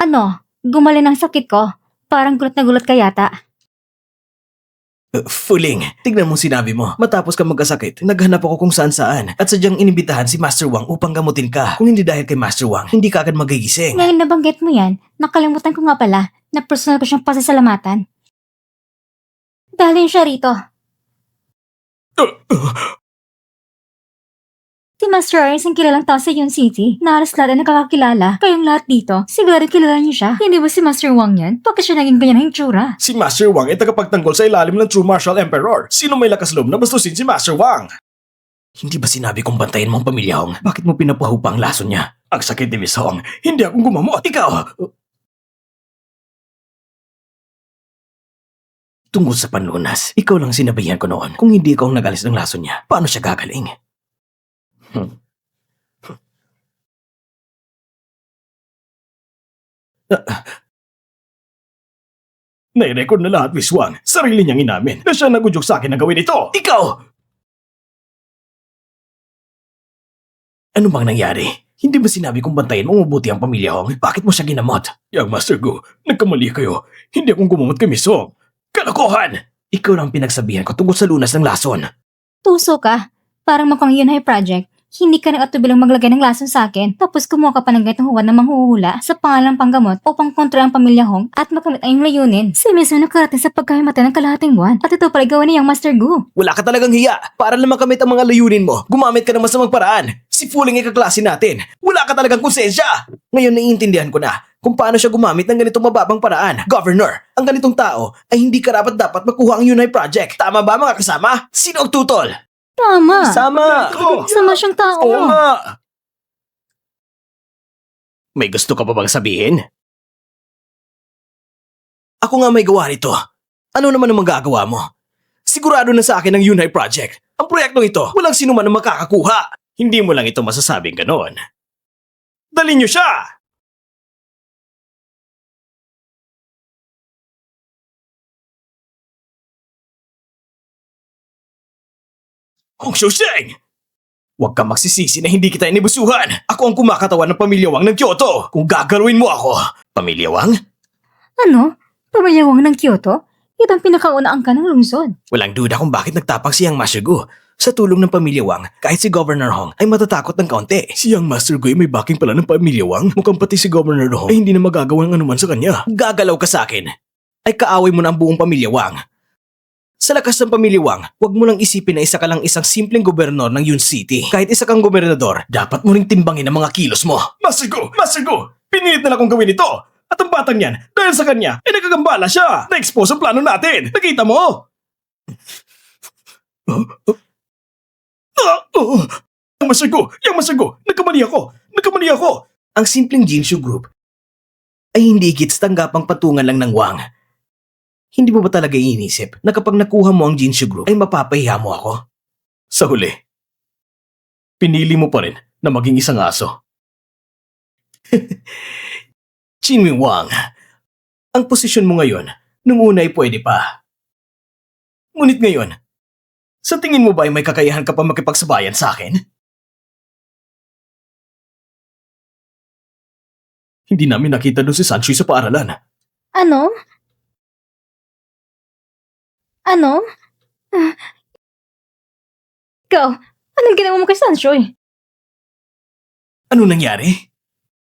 Ano? Gumaling ang sakit ko? Parang gulat na gulat ka yata. Fuling, tignan mo sinabi mo. Matapos ka magkasakit, naghanap ako kung saan-saan at sadyang inibitahan si Master Wang upang gamutin ka. Kung hindi dahil kay Master Wang, hindi ka agad magigising. Ngayon nabanggit mo yan, nakalimutan ko nga pala na personal ko siyang pasasalamatan. Dahil siya rito. Si Master Ernst ang kilalang tao sa Yun City. Na halos lahat ay nakakakilala. Kayong lahat dito, siguro kilala niyo siya. Hindi ba si Master Wang yan? Bakit siya naging ganyan ang itsura? Si Master Wang ay tagapagtanggol sa ilalim ng True Martial Emperor. Sino may lakas loob na bastusin si Master Wang? Hindi ba sinabi kong bantayan mo ang pamilya Hong? Bakit mo pinapahupa ang lason niya? Ang sakit ni Miss Hong. Hindi akong gumamot. Ikaw! Tungkol sa panlunas, ikaw lang sinabihan ko noon. Kung hindi ikaw ang nagalis ng lason niya, paano siya gagaling? Nai-record na lahat, Miss Wang. Sarili niyang inamin na siya nagudyok sa akin na gawin ito. Ikaw! Ano bang nangyari? Hindi ba sinabi kong bantayan mo mabuti ang pamilya Hong? Bakit mo siya ginamot? Yang Master Gu, nagkamali kayo. Hindi akong gumamot kay Miss Hong. Kalokohan! Ikaw lang pinagsabihan ko tungkol sa lunas ng lason. Tuso ka. Parang mukhang Yun High Project. Hindi ka nag-atubilang maglagay ng lason sa akin, tapos kumuha ka pa ng ganitong huwad na manghuhula sa pangalang panggamot upang kontra ang pamilya Hong at makamit ang layunin. Si Miss Hong nakarating sa pagkahimatay ng kalahating buwan at ito pala gawa niyang Master Gu. Wala ka talagang hiya. Para lang makamit ang mga layunin mo, gumamit ka ng masamang paraan. Si Fuling ay kaklase natin. Wala ka talagang konsensya. Ngayon naiintindihan ko na kung paano siya gumamit ng ganitong mababang paraan. Governor, ang ganitong tao ay hindi karapat dapat makuha ang Yunai Project. Tama ba mga kasama? Sino ang tutol? Tama. Sama! Sama siyang tao. Oo nga! May gusto ka pa bang sabihin? Ako nga may gawa nito. Ano naman ang magagawa mo? Sigurado na sa akin ang Yunai Project. Ang proyektong ito, walang sino man ang makakakuha. Hindi mo lang ito masasabing ganon. Dali niyo siya! Hong Xiusheng! Huwag kang magsisisi na hindi kita inibusuhan. Ako ang kumakatawan ng Pamilya Wang ng Kyoto. Kung gagalawin mo ako, Pamilya Wang? Ano? Pamilya Wang ng Kyoto? Ito ang pinakauna angka ng lungsod. Walang duda kung bakit nagtapang si Yang Master Gu. Sa tulong ng Pamilya Wang, kahit si Governor Hong ay matatakot ng kaunti. Si Yang Master Gu ay may backing pala ng Pamilya Wang. Mukhang pati si Governor Hong ay hindi na magagawa ng anuman sa kanya. Gagalaw ka sa akin. Ay kaaway mo na ang buong Pamilya Wang. Sa lakas ng Pamilya Wang, huwag mo lang isipin na isa ka lang isang simpleng gobernador ng Yun City. Kahit isa kang gobernador, dapat mo ring timbangin ang mga kilos mo. Master Gu! Master Gu! Pinilit na lang kong gawin ito! At ang batang yan, dahil sa kanya, ay nagagambala siya! Na-expose ang plano natin! Nakita mo? Yang Master Gu! Yang Master Gu! Nagkamali ako! Nagkamali ako! Ang simpleng Jinshu Group ay hindi higit sa tanggapang patungan lang ng Wang. Hindi mo ba talaga inisip na kapag nakuha mo ang Jinshu Group ay mapapahiya mo ako? Sa huli, pinili mo pa rin na maging isang aso. Qinmin Wang, ang posisyon mo ngayon, nung una ay pwede pa. Ngunit ngayon, sa tingin mo ba ay may kakayahan ka pa makipagsabayan sa akin? Hindi namin nakita doon si Sanshui sa paaralan. Ano? Ano? Ikaw, anong ginawa mo kay Sanshoy? Ano nangyari?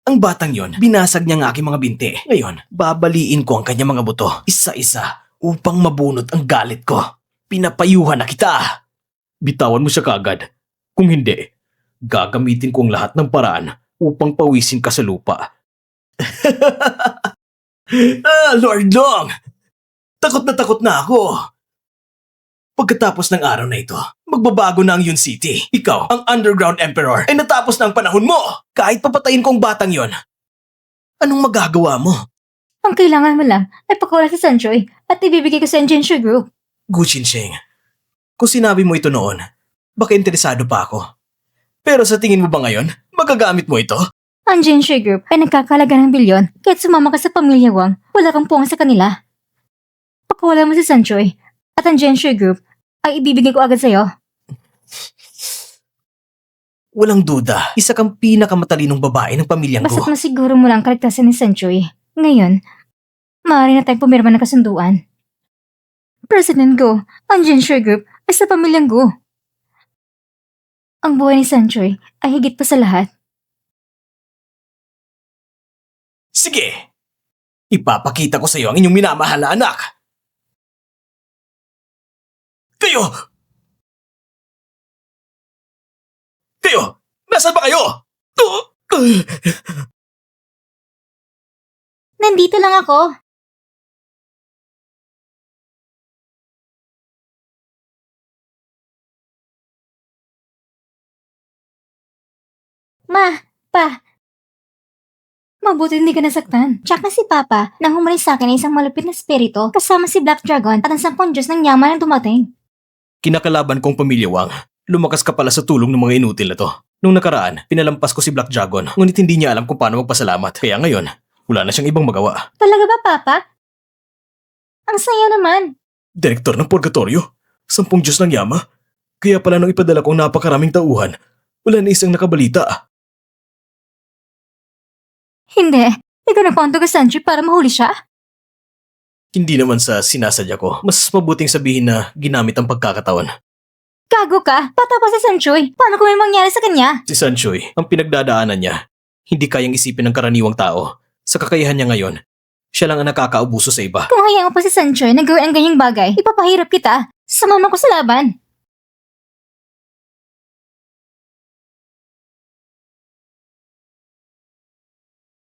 Ang batang yon, binasag niya ang aking mga binti. Ngayon, babaliin ko ang kanyang mga buto, isa-isa, upang mabunot ang galit ko. Pinapayuhan na kita! Bitawan mo siya kagad. Kung hindi, gagamitin ko ang lahat ng paraan upang pawisin ka sa lupa. Lord Long! Takot na ako! Pagkatapos ng araw na ito, magbabago na ang Yun City. Ikaw, ang Underground Emperor, ay natapos na ang panahon mo! Kahit papatayin ko ang batang yon, anong magagawa mo? Ang kailangan mo lang ay pakawala si Sanshoy at ibibigay ko sa Jinshu Group. Gu Qinsheng, kung sinabi mo ito noon, baka interesado pa ako. Pero sa tingin mo ba ngayon, magagamit mo ito? Ang Jinshu Group ay nagkakalaga ng bilyon kahit sumama ka sa Pamilya Wang, wala kang puwang sa kanila. Pakawala mo si Sanshoy at ang Jinshu Group ay ibibigay ko agad sa'yo. Walang duda, isa kang pinakamatalinong babae ng pamilyang Basta't ko. masiguro mo lang ang kaligtasan ni Senchoy. Ngayon, maaari na tayong pumirma ng kasunduan. President Go, ang Gensher Group ay sa pamilyang Go. Ang buhay ni Senchoy ay higit pa sa lahat. Sige! Ipapakita ko sa iyo ang inyong minamahal na anak. Kayo! Kayo! Nasaan ba kayo? Nandito lang ako. Ma, pa. Mabuti hindi ka nasaktan. Tsaka si Papa nang humalik sa akin ay isang malupit na spirito kasama si Black Dragon at ang 10 Diyos ng yaman ang dumating. Kinakalaban kong pamilya Wang. Lumakas ka pala sa tulong ng mga inutil na to. Nung nakaraan, pinalampas ko si Black Dragon, ngunit hindi niya alam kung paano magpasalamat. Kaya ngayon, wala na siyang ibang magawa. Talaga ba, Papa? Ang saya naman. Direktor ng Purgatorio? 10 Diyos ng Yama? Kaya pala nung ipadala kong napakaraming tauhan, wala na isang nakabalita. Hindi. Ikaw nagpunto ka Sanji para mahuli siya? Hindi naman sa sinasadya ko. Mas mabuting sabihin na ginamit ang pagkakataon. Gago ka. Patapos si Sanchoy. Paano kung may mangyari sa kanya? Si Sanchoy, ang pinagdadaanan niya, hindi kayang isipin ng karaniwang tao. Sa kakayahan niya ngayon, siya lang ang nakakaubuso sa iba. Kung hayaan mo pa si Sanchoy na gawin ang ganyang bagay, ipapahirap kita. Sumama ko sa laban.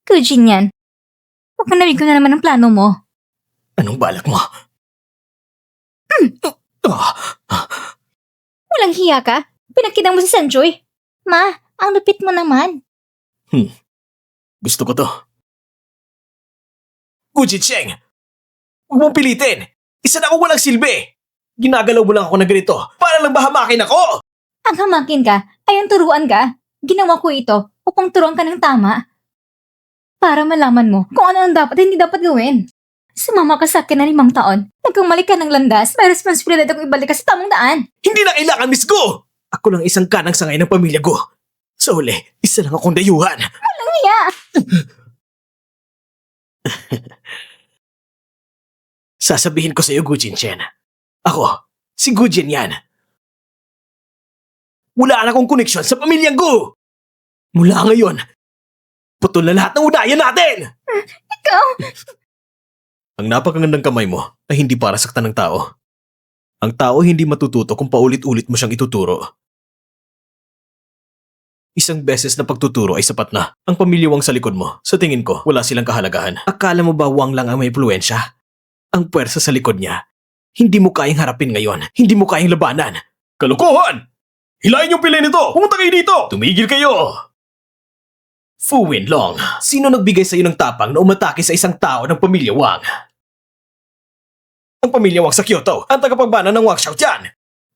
Kujin yan. Huwag ka narinig ko na naman ang plano mo. Anong balak mo? Walang hiya ka. Pinagkidang mo si Sanchoy. Ma, ang lupit mo naman. Gusto ko to. Guji Cheng! Huwag mong pilitin! Isa na ako walang silbi! Ginagalaw mo lang ako na ganito para lang bahamakin ako! Ang hamakin ka, ayun turuan ka. Ginawa ko ito upang turuan ka ng tama. Para malaman mo kung ano ang dapat at hindi dapat gawin. Sumama ka sa akin na 5 taon. Nagkamali ka ng landas, may responsibilidad akong ibalik ka sa tamang daan. Hindi na kailangan, Miss Go! Ako lang isang kanang sangay ng pamilya ko. Sa huli, isa lang akong dayuhan. Walang hiya! Sasabihin ko sa iyo, Gujin Chen. Ako, si Gujin yan. Wala na akong koneksyon sa pamilyang Gu! Mula ngayon, putol na lahat ng unayan natin! Ikaw! Ang napakagandang kamay mo ay hindi para saktan ng tao. Ang tao hindi matututo kung paulit-ulit mo siyang ituturo. Isang beses na pagtuturo ay sapat na. Ang pamilya Wang sa likod mo, sa tingin ko, wala silang kahalagahan. Akala mo ba Wang lang ang may impluensya? Ang puwersa sa likod niya. Hindi mo kayang harapin ngayon. Hindi mo kayang labanan. Kalukuhan! Hilahin yung pili nito! Pumunta kayo dito! Tumigil kayo! Fu Winlong, sino nagbigay sa iyo ng tapang na umatake sa isang tao ng pamilya Wang? Ang pamilya Wang sa Kyoto, ang tagapagbana ng Wang Xiaotian.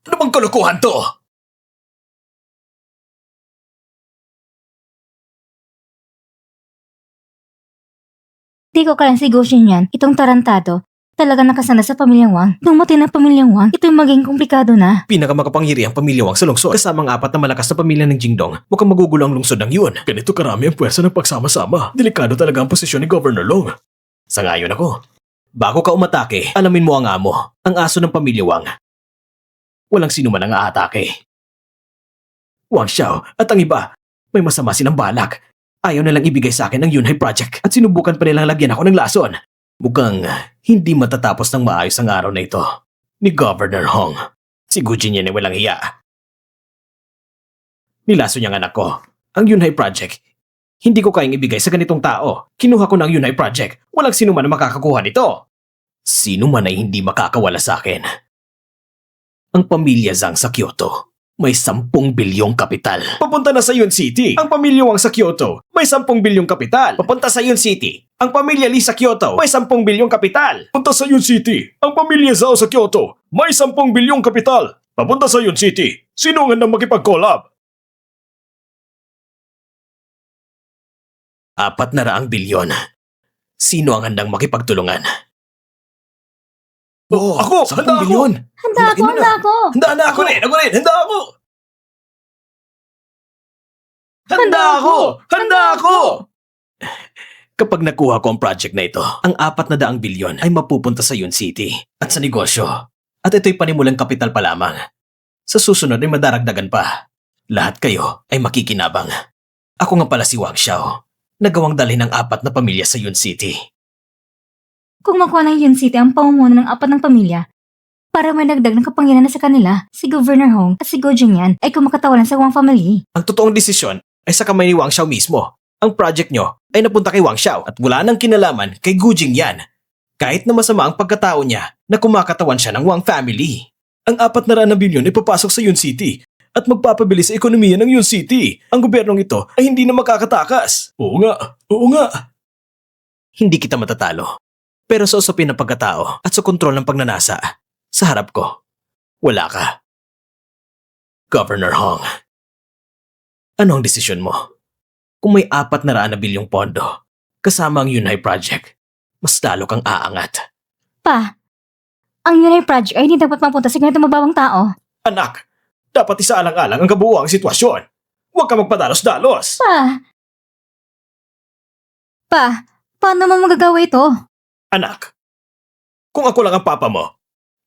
Ano bang kalukuhan to? Di ko kailan si Goshin yan, itong tarantado. Talaga nakasana sa pamilyang Wang. Nung mati ng pamilyang Wang, ito'y maging komplikado na. Pinakamakapangyarihang pamilya Wang sa lungsod, kasamang 4 na malakas na pamilya ng Jingdong. Mukhang magugulo ang lungsod ng yun. Ganito karami ang puwersa ng pagsama-sama. Delikado talaga ang posisyon ni Governor Long. Sangayon ako. Bago ka umatake, alamin mo ang amo, ang aso ng pamilya Wang. Walang sino man ang aatake. Wang Xiao at ang iba, may masama silang balak. Ayaw nalang ibigay sa akin ang Yunhai Project at sinubukan pa nilang lagyan ako ng lason. Mukhang hindi matatapos ng maayos ang araw na ito ni Governor Hong. Si Gujin yan ay walang hiya. Nilaso niyang anak ko. Ang Yunhai Project, hindi ko kayang ibigay sa ganitong tao. Kinuha ko ng Yunhai Project. Walang sino man ang makakakuha nito. Sino man ay hindi makakawala sa akin. Ang pamilya Zhang sa Kyoto may 10 bilyong kapital. Papunta na sa Yun City. Ang pamilya Wang sa Kyoto may 10 bilyong kapital. Papunta sa Yun City. Ang pamilya Lee sa Kyoto may 10 bilyong kapital. Papunta sa Yun City. Ang pamilya Zhao sa Kyoto may 10 bilyong kapital. Papunta sa Yun City. Sino ang handang makipag-collab? 400 bilyon. Sino ang handang makipagtulungan? Ako! Handa ako! Handa ako, handa ako! Handa na ako rin! Handa ako! Handa ako! Handa ako! Kapag nakuha ko ang project na ito, ang 400 bilyon ay mapupunta sa Yun City at sa negosyo. At ito'y panimulang kapital pa lamang. Sa susunod ay madaragdagan pa. Lahat kayo ay makikinabang. Ako nga pala si Wang Xiao, nagawang dalhin ng 4 na pamilya sa Yun City. Kung makuha ng Yun City ang pamumuno ng 4 ng pamilya, para may dagdag ng kapangyarihan na sa kanila, si Governor Hong at si Go Jingyan ay kumakatawalan sa Wang family. Ang totoong desisyon ay sa kamay ni Wang Xiao mismo. Ang project nyo ay napunta kay Wang Xiao at wala nang kinalaman kay Gu Jingyan. Kahit na masama ang pagkatao niya na kumakatawan siya ng Wang family. Ang 400 bilyon ay papasok sa Yun City at magpapabilis sa ekonomiya ng Yun City. Ang gobyernong ito ay hindi na makakatakas. Oo nga, oo nga. Hindi kita matatalo. Pero sa usapin ng pagkatao at sa kontrol ng pagnanasa, sa harap ko, wala ka. Governor Hong, ano ang desisyon mo? Kung may 400 bilyong pondo, kasama ang Yunhai Project, mas lalo kang aangat. Pa, ang Yunhai Project ay hindi dapat mapunta sa ganitong mababang tao. Anak, dapat isaalang-alang ang kabuuang sitwasyon. Huwag ka magpadalos-dalos. Pa, paano mo magagawa ito? Anak, kung ako lang ang papa mo,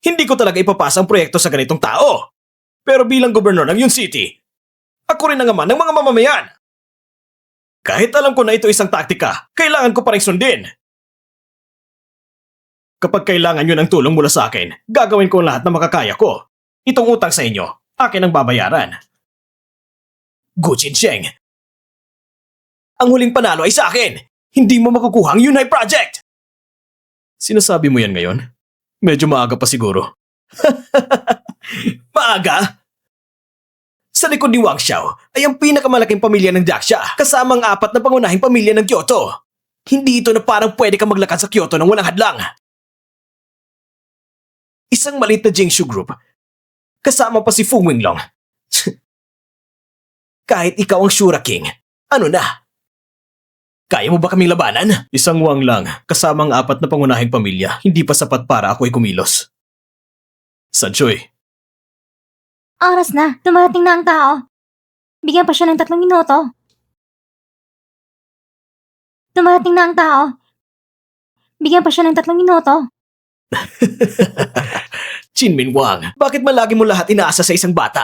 hindi ko talaga ipapasa ang proyekto sa ganitong tao. Pero bilang gobernador ng Yun City, ako rin ang ama ng mga mamamayan. Kahit alam ko na ito isang taktika, kailangan ko pa rin sundin. Kapag kailangan nyo ng tulong mula sa akin, gagawin ko ang lahat na makakaya ko. Itong utang sa inyo, akin ang babayaran. Gu Jinsheng, ang huling panalo ay sa akin. Hindi mo makukuha ang Yunhai Project. Sinasabi mo yan ngayon? Medyo maaga pa siguro. Maaga? Sa likod ni Wang Xiao ay ang pinakamalaking pamilya ng Daxia, kasama ang 4 na pangunahing pamilya ng Kyoto. Hindi ito na parang pwede kang maglakad sa Kyoto nang walang hadlang. Isang maliit na Jingshu Group, kasama pa si Fu Winglong. Kahit ikaw ang Shura King, ano na? Kaya mo ba kaming labanan? Isang Wang lang, kasama ang 4 na pangunahing pamilya, hindi pa sapat para ako'y kumilos. Sanchoy, Oras na, dumarating na ang tao. Bigyan pa siya ng 3 minuto. Dumarating na ang tao. Bigyan pa siya ng 3 minuto. Chinmin Wang, bakit malagi mo lahat inaasa sa isang bata?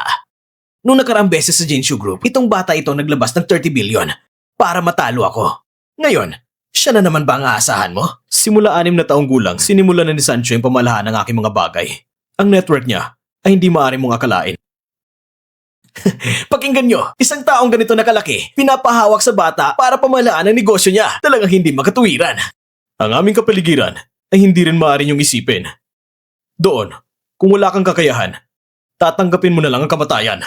Nung nakaraang beses sa Jinshu Group, itong bata ito naglabas ng 30 billion para matalo ako. Ngayon, siya na naman ba ang aasahan mo? Simula 6 na taong gulang, sinimula na ni Sancho yung pamalahan ng aking mga bagay. Ang network niya ay hindi maaari mong akalain. Pakinggan nyo, isang taong ganito na kalaki, pinapahawak sa bata para pamalaan ang negosyo niya. Talagang hindi makatuwiran. Ang aming kapaligiran ay hindi rin maaari niyong isipin. Doon, kung wala kang kakayahan, tatanggapin mo na lang ang kamatayan.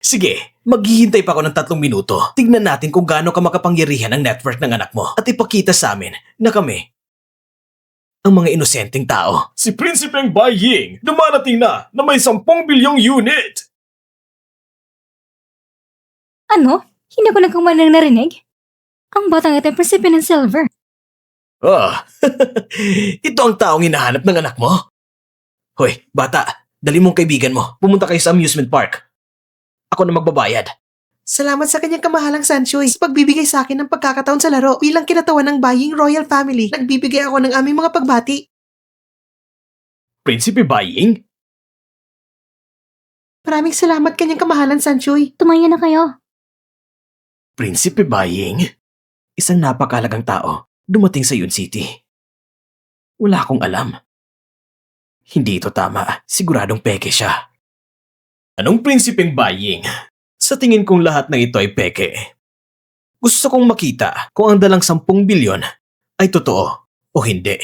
Sige, maghihintay pa ako ng 3 minuto. Tignan natin kung gaano ka makapangyarihan ang network ng anak mo at ipakita sa amin na kami ang mga inosenteng tao. Si Prinsipeng Bai Ying, dumarating na may 10 bilyong unit! Ano? Hindi ko nagkumanang narinig? Ang batang ito ay prinsipe ng silver. Ah, ito ang taong hinahanap ng anak mo? Hoy, bata, dali mong kaibigan mo. Pumunta kayo sa amusement park. Ako na magbabayad. Salamat sa kanyang kamahalang Sanchoy sa pagbibigay sa akin ng pagkakataon sa laro bilang kinatawan ng Baying Royal Family. Nagbibigay ako ng aming mga pagbati. Prinsipe Bai Ying? Maraming salamat kanyang kamahalan Sanchoy. Tumaya na kayo. Prinsipe Bai Ying? Isang napakalagang tao dumating sa Yun City. Wala akong alam. Hindi ito tama. Siguradong peke siya. Anong Prinsipeng Bai Ying? Sa tingin kong lahat ng ito ay peke. Gusto kong makita kung ang dalang 10 bilyon ay totoo o hindi.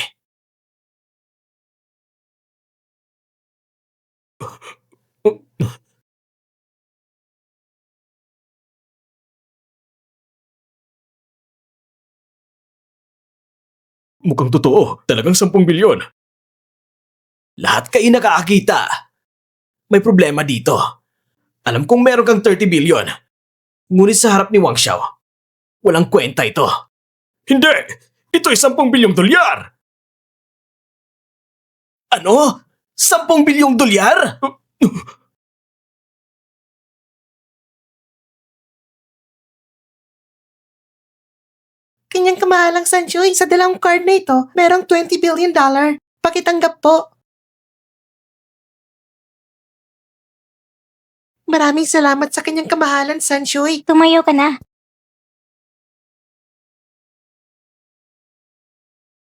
Mukhang totoo. Talagang 10 bilyon. Lahat kayo nakakakita. May problema dito. Alam kong meron kang 30 bilyon. Ngunit sa harap ni Wang Xiao, walang kwenta ito. Hindi! Ito'y 10 bilyong dolyar! Ano? 10 bilyong dolyar? Kanyang kamahalang Sanchoy, sa dalawang card na ito, merong $20 billion. Pakitanggap po. Maraming salamat sa kanyang kamahalan, Sanchoy. Tumayo ka na.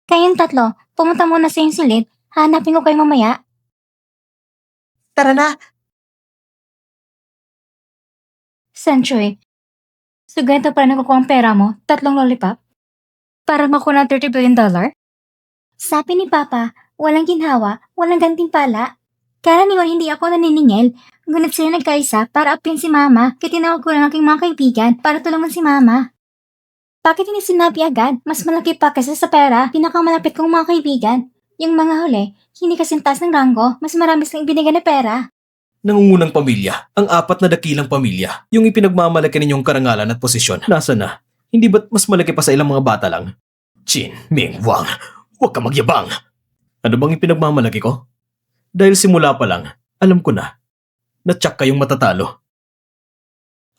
Kayong tatlo, pumunta muna sa iyong silid. Hanapin ko kayo mamaya. Tara na. Sanchoy, so ganito pa rin nakukuha ang pera mo? 3 lollipop? Para makuha ng $30 billion? Sabi ni Papa, walang ginhawa, walang gantimpala. Karaniwan hindi ako naniningil. Ngunit sila nagkaisa para apin si Mama kaya tinawag ko ng aking mga kaibigan para tulungan si Mama. Bakit hindi sinabi agad? Mas malaki pa kasi sa pera, pinakamalapit kong mga kaibigan. Yung mga huli, hindi kasing taas ng ranggo, mas marami silang ibinigay na pera. Nangungunang pamilya, ang 4 na dakilang pamilya, yung ipinagmamalaki ninyong karangalan at posisyon, nasa na? Hindi ba't mas malaki pa sa ilang mga bata lang? Chin, Ming, Wang, huwag ka magyabang! Ano bang ipinagmamalaki ko? Dahil simula pa lang, alam ko na tsak kayong matatalo.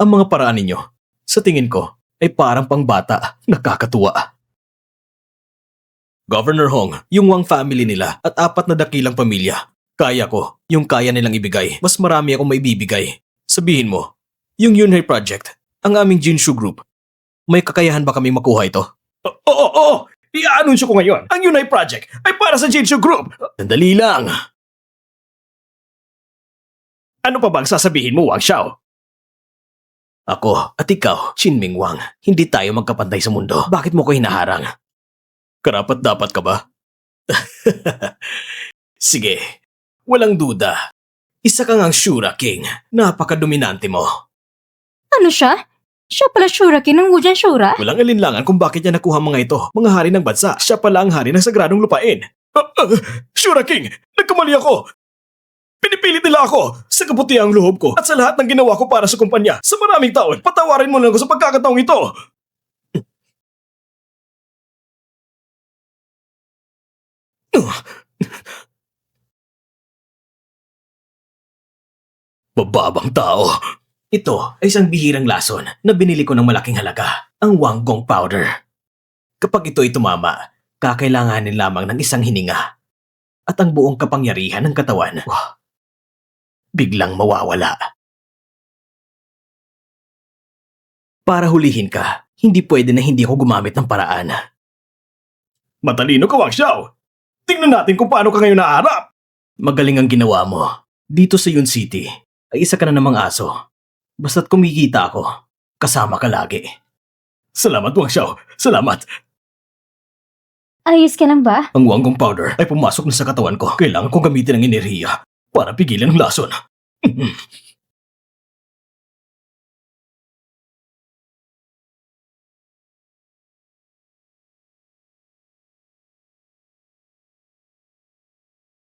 Ang mga paraan ninyo, sa tingin ko, ay parang pangbata, nakakatuwa. Governor Hong, yung Wang family nila at 4 na dakilang pamilya. Kaya ko, yung kaya nilang ibigay, mas marami akong maibibigay. Sabihin mo, yung Yunhai Project, ang aming Jinshu Group, may kakayahan ba kaming makuha ito? Oo! I-anunsyo ko ngayon, ang Yunhai Project ay para sa Jinshu Group! Sandali lang! Ano pa bang sasabihin mo, Wang Xiao? Ako at ikaw, Chin Ming Wang, hindi tayo magkapantay sa mundo. Bakit mo ko hinaharang? Karapat-dapat ka ba? Sige, walang duda. Isa kang ang Shura King. Napaka-dominante mo. Ano siya? Siya pala Shura King ng Wujian Shura? Walang alinlangan kung bakit niya nakuha mga ito. Mga hari ng bansa. Siya pala ang hari ng sagradong lupain. Shura King! Nagkamali ako! Pinipilit nila ako sa kabutiang loob ko at sa lahat ng ginawa ko para sa kumpanya sa maraming taon. Patawarin mo lang ako sa pagkakataong ito. Bababang tao. Ito ay isang bihirang lason na binili ko ng malaking halaga, ang Wanggong Powder. Kapag ito ay tumama, kakailanganin lamang ng isang hininga at ang buong kapangyarihan ng katawan. Biglang mawawala. Para hulihin ka, hindi pwede na hindi ako gumamit ng paraan. Matalino ka, Wang Xiao! Tingnan natin kung paano ka ngayon naharap! Magaling ang ginawa mo. Dito sa Yun City, ay isa ka na namang aso. Basta't kumikita ako, kasama ka lagi. Salamat, Wang Xiao. Salamat. Ayos ka lang ba? Ang Wanggong Powder ay pumasok na sa katawan ko. Kailangan kong gamitin ang enerhiya para pigilan ang lason.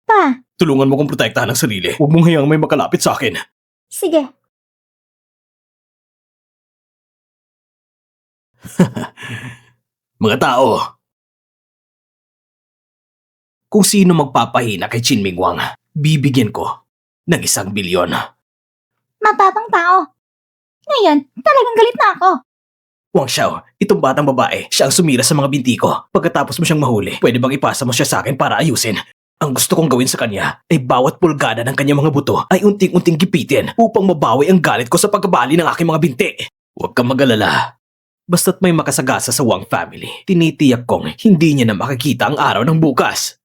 Pa, Tulungan mo kong protektahan ang sarili. Huwag mong hayang may makalapit sa akin. sige. Mga tao, kung sino magpapahina kay Chin Ming Wang, bibigyan ko ng 1 bilyon. Mababang tao. Ngayon, talagang galit na ako. Wang Xiao, itong batang babae, siya ang sumira sa mga binti ko. Pagkatapos mo siyang mahuli, pwede bang ipasa mo siya sa akin para ayusin? Ang gusto kong gawin sa kanya ay bawat pulgada ng kanyang mga buto ay unting-unting gipitin upang mabawi ang galit ko sa pagkabali ng aking mga binti. Huwag kang mag-alala. Basta't may makasagasa sa Wang family, tinitiyak kong hindi niya na makikita ang araw ng bukas.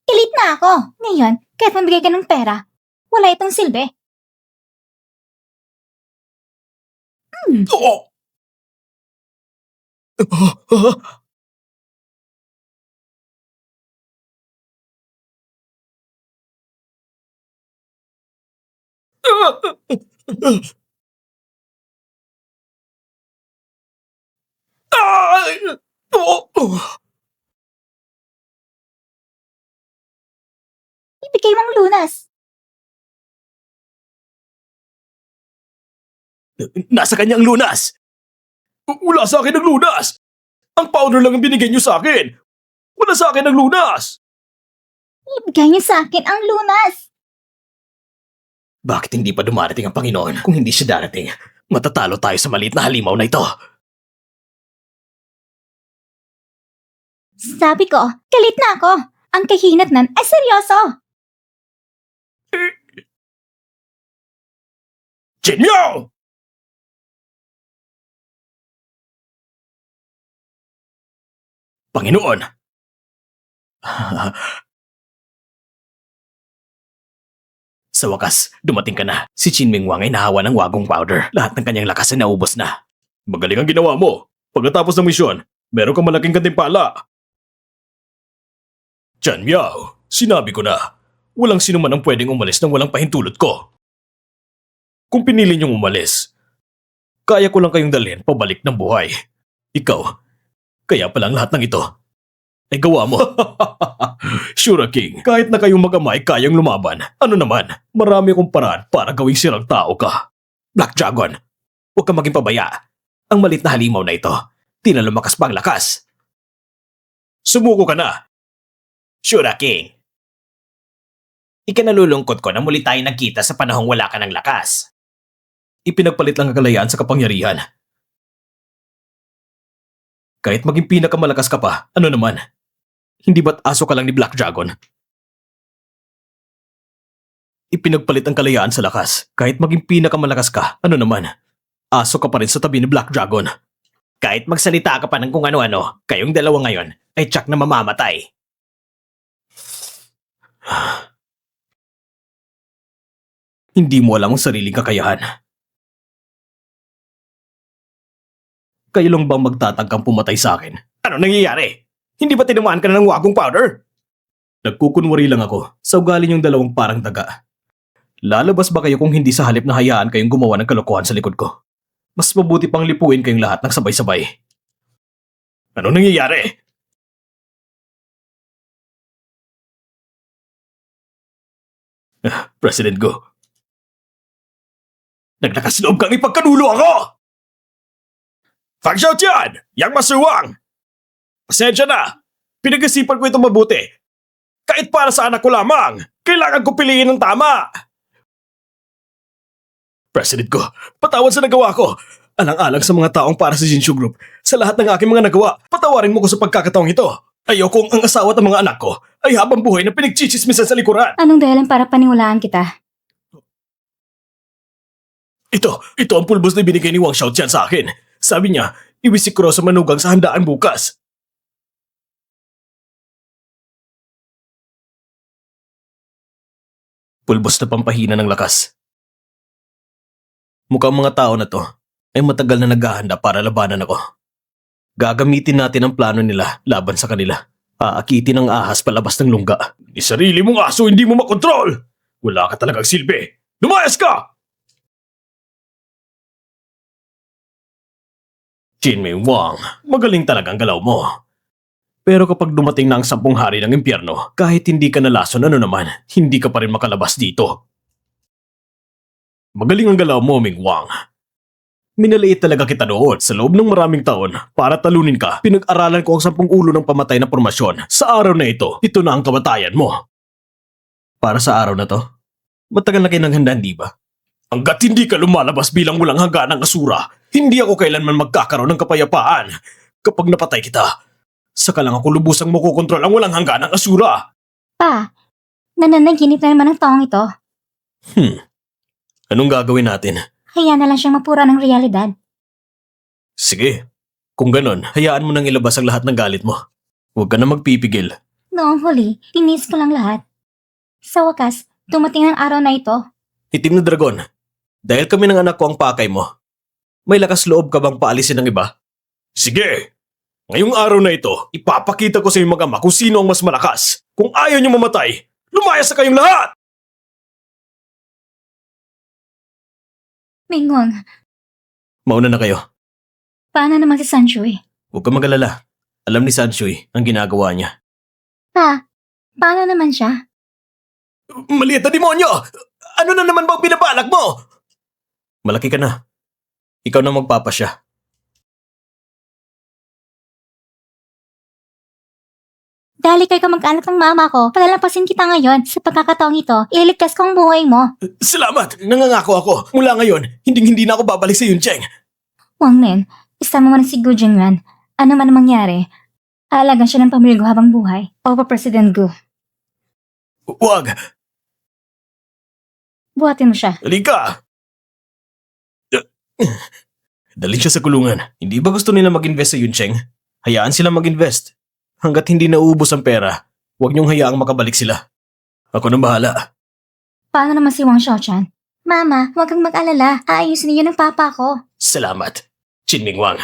Galit na ako. Ngayon, kahit mabigay ka ng pera, wala itong silbi. Oh! Ibigay mong lunas. Nasa kanyang lunas! Wala sa akin ang lunas! Ang powder lang ang binigay niyo sa akin! Wala sa akin ang lunas! Ibigay niyo sa akin ang lunas. Bakit hindi pa dumarating ang Panginoon? Kung hindi siya darating, matatalo tayo sa maliit na halimaw na ito. Sabi ko, galit na ako. Ang kahinatnan ay seryoso. Jinmyo! Panginoon! Sa wakas, dumating ka na. Si Chin Ming Wang ay nahawa ng wagong powder. Lahat ng kanyang lakas ay naubos na. Magaling ang ginawa mo. Pagkatapos ng misyon, meron kang malaking gantimpala. Chan Miao, sinabi ko na, walang sino man ang pwedeng umalis nang walang pahintulot ko. Kung pinili niyong umalis, kaya ko lang kayong dalhin pabalik ng buhay. Ikaw, kaya palang lahat ng ito ay gawa mo. Shura King, kahit na kayong mag-ama ay kayang lumaban, ano naman, marami akong paraan para gawing sirang tao ka. Black Dragon, huwag kang maging pabaya. Ang malit na halimaw na ito, di na lumakas pa ang lakas. Sumuko ka na. Shura King. Ikanalulungkot ko na muli tayo nagkita sa panahong wala ka ng lakas. Ipinagpalit lang ang kalayaan sa kapangyarihan. Kahit maging pinakamalakas ka pa, ano naman? Hindi ba't aso ka lang ni Black Dragon? Ipinagpalit ang kalayaan sa lakas. Kahit maging pinakamalakas ka, ano naman? Aso ka pa rin sa tabi ni Black Dragon. Kahit magsalita ka pa ng kung ano-ano, kayong dalawa ngayon ay tsak na mamamatay. Hindi mo alam ang sariling kakayahan. Kayo lang bang magtatagkang pumatay sa akin? Ano nangyayari? Hindi ba tinamaan ka na ng wagong powder? Nagkukunwari lang ako sa ugali niyong dalawang parang daga. Lalabas ba kayo kung hindi sa halip na hayaan kayong gumawa ng kalokohan sa likod ko? Mas mabuti pang lipuin kayong lahat ng sabay-sabay. Ano nangyayari? President Go. Naglakas loob kang ipagkanulo ako! Fang Xiaotian! Yang Masuwang! Pasensya na! Pinag-isipan ko ito mabuti. Kahit para sa anak ko lamang, kailangan ko piliin ng tama! President Go, patawad sa nagawa ko. Alang-alang sa mga taong para sa Jinshu Group. Sa lahat ng aking mga nagawa, patawarin mo ko sa pagkakataong ito. Ayokong ang asawa at ang mga anak ko ay habang buhay na pinagchichismisan sa likuran. Anong dahilan para paniwalaan kita? Ito ang pulbos na binigay ni Wang Xiaotian sa akin. Sabi niya, iwisik ko raw sa manugang sa handaan bukas. Pulbos na pampahina ng lakas. Mukhang mga tao na to ay matagal na naghahanda para labanan ako. Gagamitin natin ang plano nila laban sa kanila. Aakitin ang ahas palabas ng lungga. Ni sarili mong aso hindi mo makontrol! Wala ka talagang silbi! Lumayas ka! Jin Mei Wang, magaling talagang galaw mo. Pero kapag dumating na ang 10 hari ng impyerno, kahit hindi ka nalason ano naman, hindi ka pa rin makalabas dito. Magaling ang galaw mo, Ming Wang. Minaliit talaga kita noon sa loob ng maraming taon para talunin ka. Pinag-aralan ko ang 10 ulo ng pamatay na pormasyon. Sa araw na ito na ang kamatayan mo. Para sa araw na to, matagal na kayo nang handa, di ba? Hanggat hindi ka lumalabas bilang walang hangganang asura, hindi ako kailanman magkakaroon ng kapayapaan. Kapag napatay kita, saka lang ako lubusang makukontrol ang walang hangganang asura. Pa, nananaginip na naman ang taong ito. Anong gagawin natin? Kaya na lang siyang mapura ng realidad. Sige, kung ganon, hayaan mo nang ilabas ang lahat ng galit mo. Huwag ka na magpipigil. Noong huli, tinis ko lang lahat. Sa wakas, dumating ang araw na ito. Itim na dragon, dahil kami ng anak ko ang pakay mo, May lakas loob ka bang paalisin ng iba? Sige! Ngayong araw na ito, ipapakita ko sa iyong mag-ama kung sino ang mas malakas. Kung ayaw niyo mamatay, lumayas na kayong lahat! Mingwang, Mauna na kayo. paano naman si Sanshui? Huwag ka mag-alala. Alam ni Sanshui ang ginagawa niya. Pa, paano naman siya? Maliit na demonyo! Ano na naman bang binabalak mo? Malaki ka na. Ikaw na magpapasya. Dahil kayo mag-anak ng mama ko, palalampasin kita ngayon. Sa pagkakataong ito, ililigtas ko ang buhay mo. Salamat! Nangangako ako. Mula ngayon, hindi na ako babalik sa Yuncheng. Wang Nen, isama mo na si Gu Jingran. Ano man ang mangyari, aalagan siya ng pamilya ko habang buhay. Opo, President Gu. Huwag! Buhatin mo siya. Halika! Dalhin siya sa kulungan. Hindi ba gusto nila mag-invest sa Yuncheng? Hayaan sila mag-invest. Hanggat hindi nauubos ang pera, huwag niyong hayaang makabalik sila. Ako nang bahala. Paano naman si Wang Xiaochan? Mama, huwag kang mag-alala. Aayusin niyo ng papa ko. Salamat, Chinming Wang.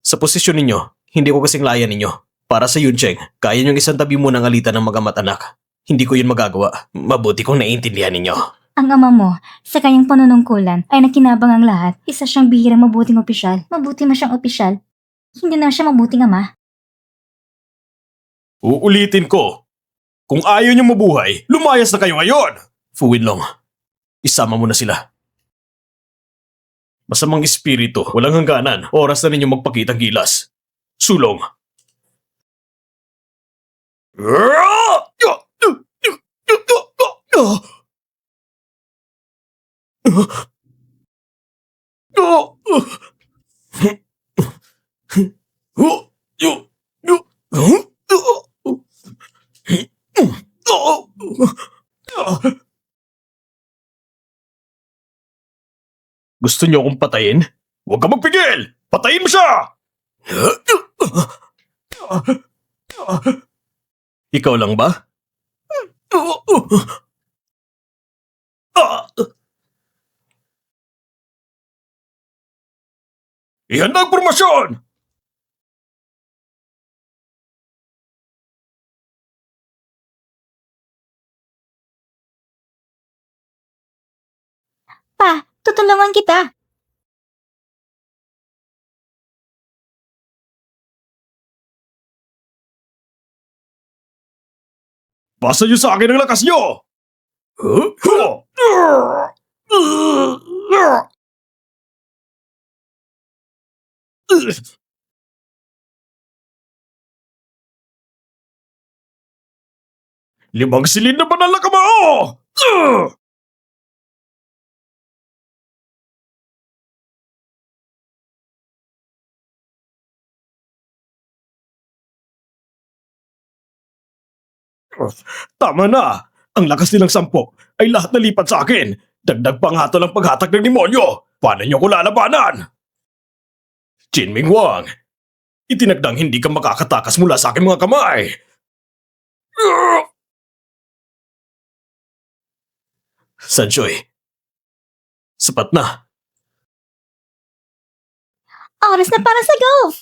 Sa posisyon ninyo, hindi ko kasing laya ninyo. Para sa Yuncheng, kaya niyong isang tabi muna ng alitan ng mag-ama't anak. Hindi ko yun magagawa. Mabuti kong naiintindihan ninyo. Ang ama mo, sa kanyang panunungkulan, ay nakinabang ang lahat. Isa siyang bihirang mabuting opisyal. Mabuti na siyang opisyal. Hindi na siya mabuting ama. Uulitin ko. Kung ayaw niyo mabuhay, lumayas na kayo ngayon! Fu Winlong, isama mo na sila. Masamang espiritu, walang hangganan. Oras na ninyo magpakitang gilas. Sulong. Gusto niyo akong patayin? Huwag ka magpigil! Patayin mo siya! Ikaw lang ba? Ihanda ang formasyon! Pa, tutulungan kita. Pasa niyo sa akin ang lakas niyo! Limang silid na banal na kamao! Tama na! Ang lakas nilang 10 ay lahat nalipat sa akin. Dagdag pa nga to ng paghatak ng demonyo. Paano niyo ko lalabanan? Chinming Wang, itinagdang hindi ka makakatakas mula sa aking mga kamay. Sanshui, sapat na. Oras na para sa golf.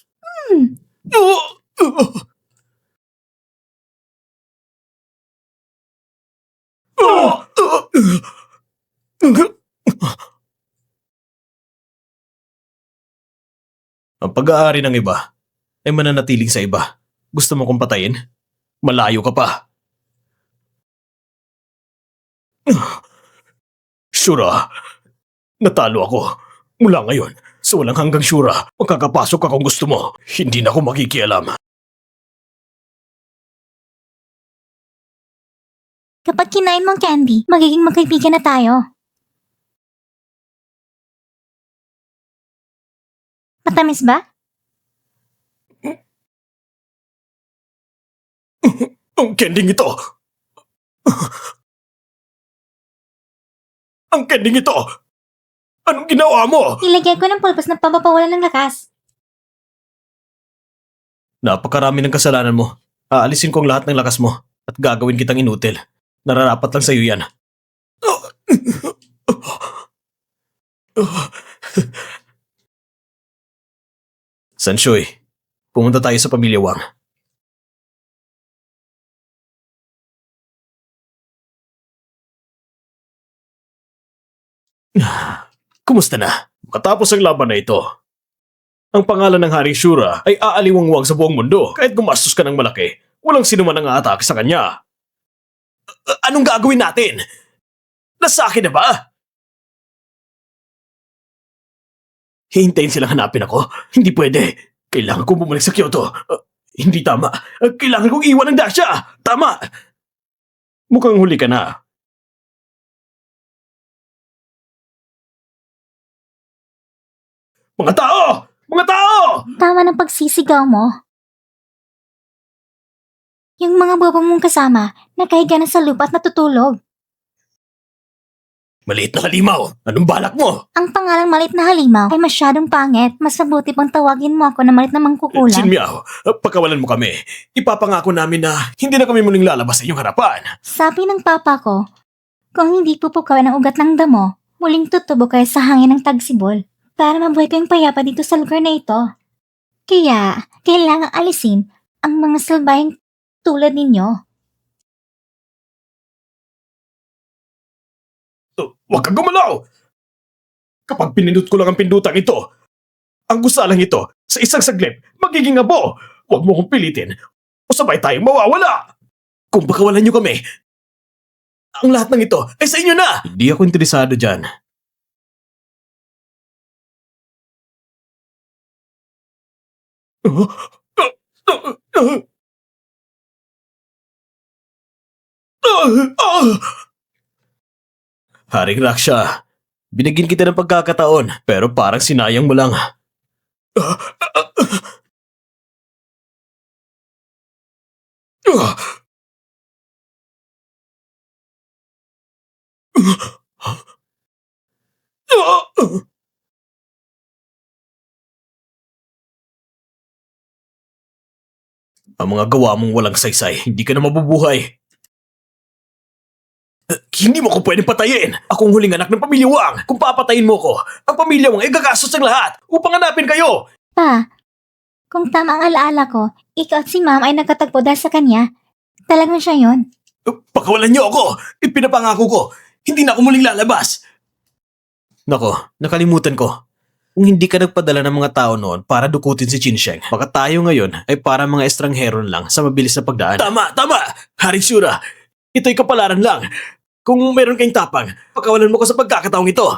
Ang pag-aari ng iba ay mananatiling sa iba. Gusto mo kong patayin? Malayo ka pa. Shura, natalo ako. Mula ngayon, sa walang hanggang Shura, magkakapasok ka kung gusto mo. Hindi na ako makikialam. Kapag kinain mong candy, magiging magkaibigan na tayo. Matamis ba? Ang kending ito! Ang kending ito! Anong ginawa mo? Ilagay ko ng pulbos na pampapawalan ng lakas. Napakarami ng kasalanan mo. Aalisin ko ang lahat ng lakas mo at gagawin kitang inutil. Nararapat lang sa'yo yan. Sanshoy, pumunta tayo sa Pamilya Wang. Kumusta na? Matapos ang laban na ito, ang pangalan ng Haring Shura ay aaliwangwang sa buong mundo. Kahit gumastos ka ng malaki, walang sino man ang aatake sa kanya. Anong gagawin natin? Nasa akin na ba? Hihintayin silang hanapin ako? Hindi pwede. Kailangan kong bumalik sa Kyoto. Hindi tama. Kailangan kong iwan ang Dasha. Tama. Mukhang huli ka na. Mga tao! Mga tao! Tama ng pagsisigaw mo. Yung mga bobo mong kasama, nakahiga na sa lupa at natutulog. Maliit na halimaw. Anong balak mo? Ang pangalang malit na halimaw ay masyadong pangit. Mas mabuti pang tawagin mo ako na malit na mangkukulam. Chin Miao, pagkawalan mo kami. Ipapangako namin na hindi na kami muling lalabas sa iyong harapan. Sabi ng papa ko, kung hindi pupukawin ang ugat ng damo, muling tutubo kayo sa hangin ng tagsibol para mabuhay kayong payapa dito sa lugar na ito. Kaya, kailangang alisin ang mga salbahing tulad ninyo. Huwag kang gumalaw! Kapag pinindot ko lang ang pindutang ito, ang gusalang ito, sa isang saglit, magiging abo. Huwag mo kong pilitin o sabay tayong mawawala. Kung pakawalan niyo kami, ang lahat ng ito ay sa inyo na! Hindi ako interesado dyan. Haring Raksha, binigyan kita ng pagkakataon pero parang sinayang mo lang. Ang mga gawa mong walang saysay, hindi ka na mabubuhay. Hindi mo ko pwedeng patayin! Akong huling anak ng Pamilya Wang! Kung papatayin mo ko, ang Pamilya Wang ay gagastos ng lahat upang hanapin kayo! Pa, kung tama ang alaala ko, ikaw at si ma'am ay nagkatagpo dahil sa kanya. Talagang siya yon. Pakawalan niyo ako! Ipinapangako ko, hindi na ako muling lalabas! Nako, nakalimutan ko. Kung hindi ka nagpadala ng mga tao noon para dukutin si Chinsheng, baka tayo ngayon ay para mga estranghero lang sa mabilis na pagdaan. Tama! Tama! Haring Shura, ito'y kapalaran lang. Kung meron kayong tapang, pakawalan mo ko sa pagkakataong ito.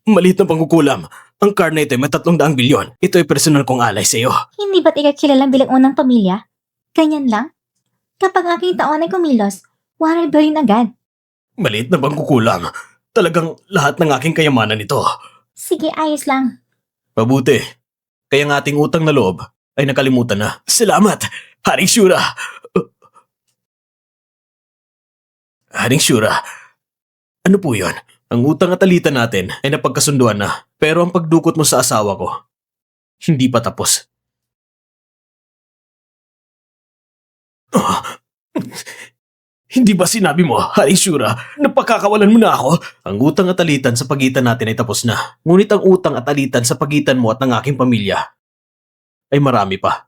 Maliit na pangkukulam. Ang car na ito ay may 300 bilyon. Ito ay personal kong alay sa iyo. Hindi ba't ikaw kilala bilang unang pamilya? Ganyan lang? Kapag aking taon ay kumilos, 100 billion agad. Maliit na pangkukulam. Talagang lahat ng aking kayamanan ito. Sige, ayos lang. Mabuti. Kaya ang ating utang na loob ay nakalimutan na. Salamat, Haring Shura. Haring Shura, ano po yun? Ang utang at alitan natin ay napagkasunduan na. Pero ang pagdukot mo sa asawa ko, hindi pa tapos. Hindi ba sinabi mo, Haring Shura, na pagkakawalan mo na ako? Ang utang at alitan sa pagitan natin ay tapos na. Ngunit ang utang at alitan sa pagitan mo at ng aking pamilya ay marami pa.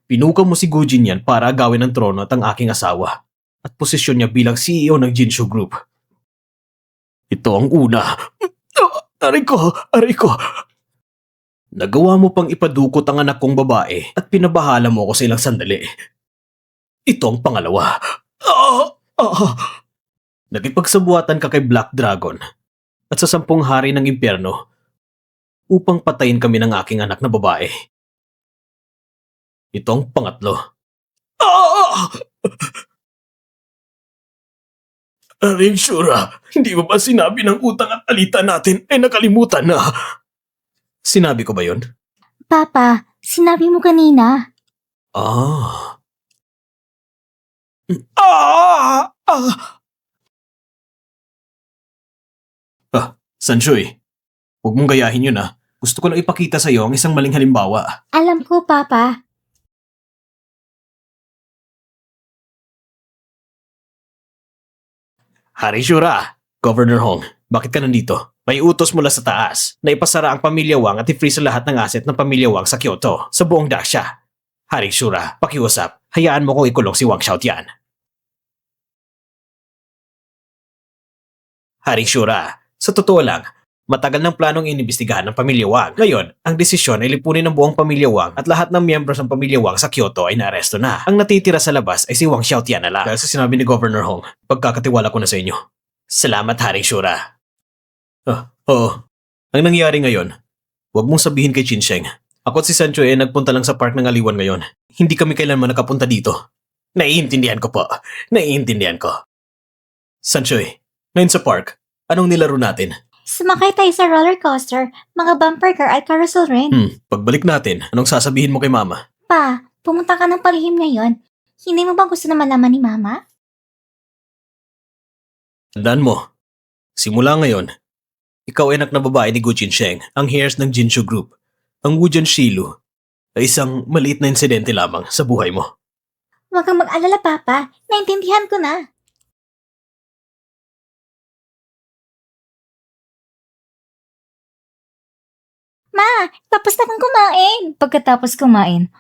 Pinukaw mo si Gujin yan para agawin ang trono at ang aking asawa at posisyon niya bilang CEO ng Jinshu Group. Ito ang una. Aray ko! Aray ko! Nagawa mo pang ipadukot ang anak kong babae at pinabahala mo ako sa ilang sandali. Ito ang pangalawa. Nakipagsabuatan ka kay Black Dragon at sa 10 hari ng impyerno upang patayin kami ng aking anak na babae. Ito ang pangatlo. Haring Shura, hindi mo ba sinabi ng utang at alitan natin ay nakalimutan na? Sinabi ko ba yun? Papa, sinabi mo kanina. Ah, Sanshoy, huwag mong gayahin yun ah. Gusto ko lang ipakita sa'yo ang isang maling halimbawa. Alam ko, Papa. Hari Shura, Governor Hong, bakit ka nandito? May utos mula sa taas na ipasara ang pamilya Wang at i-freeze lahat ng asset ng pamilya Wang sa Kyoto, sa buong Daxia. Hari Shura, pakiusap, hayaan mo kong ikulong si Wang Xiaotian. Hari Shura, sa totoo lang, matagal ng planong inimbestigahan ng pamilya Wang. Ngayon, ang desisyon ay lipunin ng buong pamilya Wang at lahat ng miyembro ng pamilya Wang sa Kyoto ay naaresto na. Ang natitira sa labas ay si Wang Xiaotian na lang. Dahil sa sinabi ni Governor Hong, pagkakatiwala ko na sa inyo. Salamat, Hari Shura. Oo. Ang nangyari ngayon, huwag mong sabihin kay Chinsheng. Ako at si Sancho ay nagpunta lang sa park ng Aliwan ngayon. Hindi kami kailanman nakapunta dito. Naiintindihan ko po. Naiintindihan ko. Sancho, ngayon sa park, anong nilaro natin? Sumakay tayo sa roller coaster, mga bumper car at carousel rin. Pagbalik natin, anong sasabihin mo kay Mama? Pa, pumunta ka ng palihim ngayon. Hindi mo ba gusto na malaman ni Mama? Tandaan mo, simula ngayon, ikaw ay anak na babae ni Gu Jinsheng, ang heirs ng Jinshu Group. Ang Wu Jianshilu ay isang maliit na insidente lamang sa buhay mo. Huwag kang mag-alala, Papa. Naintindihan ko na. Ma, tapos na kang kumain. Pagkatapos kumain,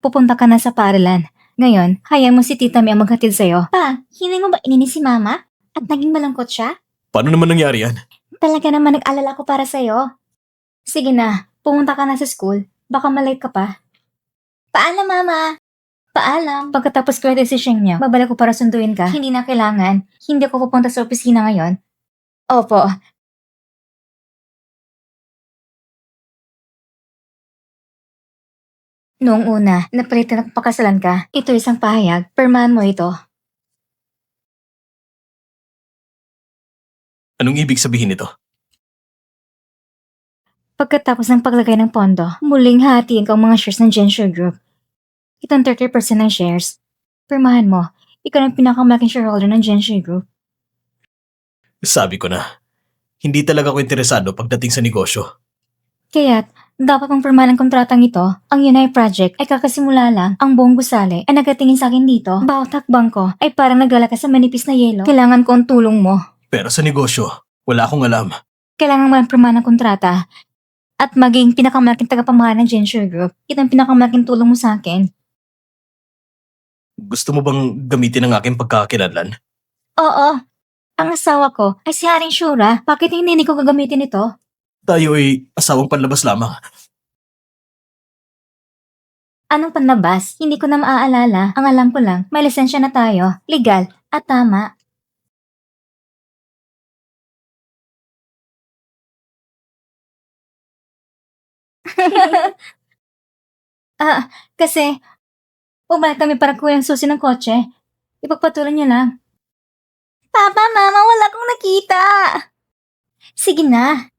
pupunta ka na sa paaralan. Ngayon, hayaan mo si Tita May ang maghatid sa'yo. Pa, hindi mo ba ininis si Mama? At naging malungkot siya? Paano naman nangyari yan? Talaga naman nag-alala ko para sa'yo. Sige na, pumunta ka na sa school. Baka malate ka pa. Paalam, Mama. Paalam. Pagkatapos ko yung decision niya, babalik ko para sunduin ka. Hindi na kailangan. Hindi ako pupunta sa opisina ngayon. Opo. Noong una, napalitan at pakasalan ka. Ito isang pahayag. Permahan mo ito. Anong ibig sabihin nito? Pagkatapos ng paglagay ng pondo, muling hahatiin ka ang mga shares ng Genshu Group. Itong 30% ng shares. Permahan mo, ikaw ang pinakamalaking shareholder ng Genshu Group. Sabi ko na, hindi talaga ako interesado pagdating sa negosyo. Kaya't, dapat mong permahan ang kontratang ito. Ang Yunai Project ay kakasimula lang. Ang buong gusali ay nagatingin sa akin dito. Bawat hakbang ko ay parang naglalaka sa manipis na yelo. Kailangan ko ang tulong mo. Pero sa negosyo, wala akong alam. Kailangan mo ang permahan ng kontrata at maging pinakamalaking tagapamahala ng Genshu Group. Ito ang pinakamalaking tulong mo sa akin. Gusto mo bang gamitin ang aking pagkakakilanlan? Oo. Ang asawa ko ay si Haring Shura. Bakit hindi ko gagamitin ito? Tayo ay asawang panlabas lamang. Anong panlabas? Hindi ko na maaalala. Ang alam ko lang, may lisensya na tayo. Legal at tama. Kasi bumalik kami para kuha yung susi ng kotse. Ipagpatuloy niyo lang. Papa, Mama, wala akong nakita. Sige na.